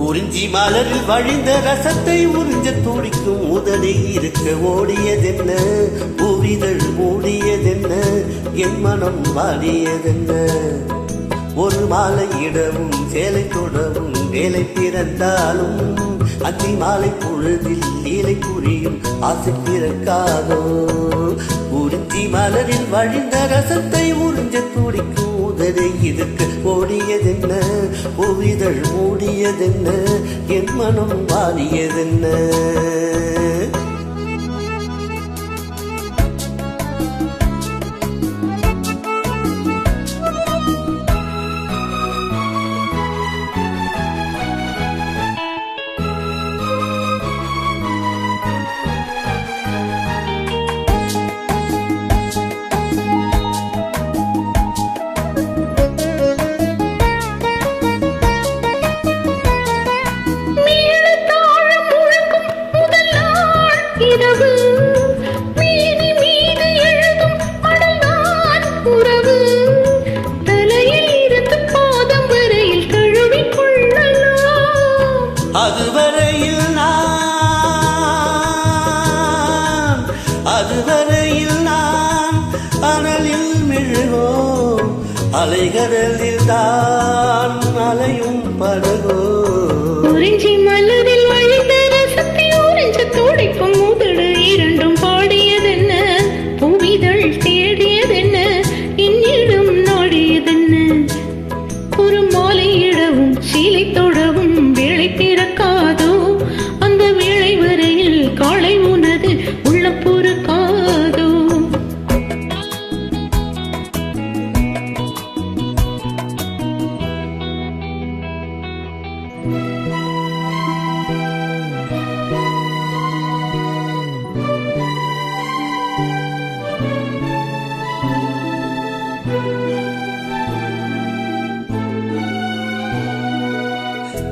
உறிஞ்சி மலரில் வழிந்த ரசத்தை உறிஞ்ச துடிக்கும் உதடி இருக்க ஓடியதென்ன, பூவிதழ் மூடியதென்ன, என் மனம் வாடியதென்ன. ஒரு மாலை இடவும் சேலை தொடவும் வேலை பிறந்தாலும் அத்தி மாலை பொழுதில் லீலை புரியும் ஆசை பிறக்காதோ. உறிஞ்சி மலரில் வழிந்த ரசத்தை உறிஞ்ச துடிக்கும் உதடி இருக்க ஓடியதென்ன, பூவிதழ் மூடியதென்ன, என் மனம் வாடியதென்ன. அதுவரையில் நான் அனலில் மிழுகோ, அலைகடலில் தான் அலையும் படகோ. குறிஞ்சி மலரில் வழிந்த ரசத்தை உறிஞ்ச துடிக்கும் உதடு இரண்டும் பாடியதென்ன, பூவிதழ் தேடியதென்ன, என்னிடம் நாடியதென்ன. ஒரு மாலை இடவும் சீலை தொடவும் வேளை பிறக்காதோ, அந்த வேளை வரையில் காலை உனது உள்ள பொறுக்காதோ.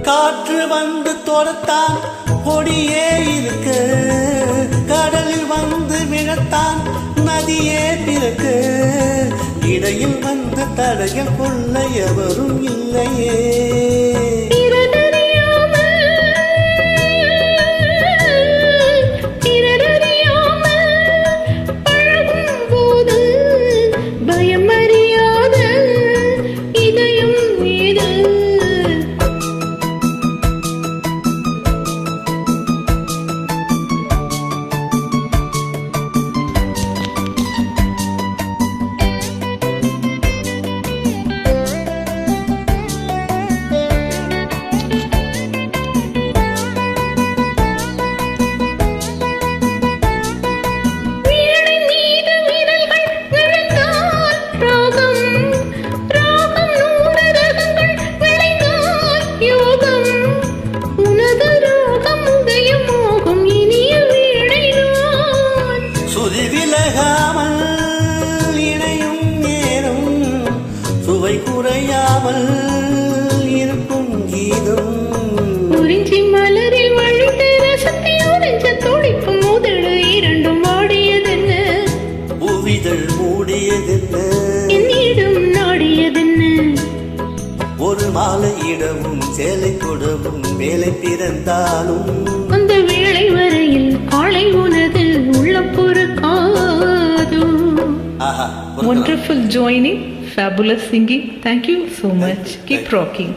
காற்று வந்து தொடத்தான் கொடியே இருக்க, கடலில் வந்து விழத்தான் நதியே பிறக்க, இடையில் வந்து தடைய கொள்ள எவரும் இல்லையே. குறையாமல் இருக்கும் கீதம். குறிஞ்சி மலரில் வழிந்த ரசத்தை உறிஞ்ச துடிக்கும் உதடு இரண்டும் வாடியதென்ன, பூவிதழ் மூடியதென்ன, என்னிடம் நாடியதென்ன. ஒரு மாலை இடவும் சேலை கொடவும் வேலை பிறந்தாலும் அந்த வேளை வரையில் காலை உனது உள்ள பொறுக்காதோ. Wonderful joining, fabulous singing. Thank you so much. Keep rocking.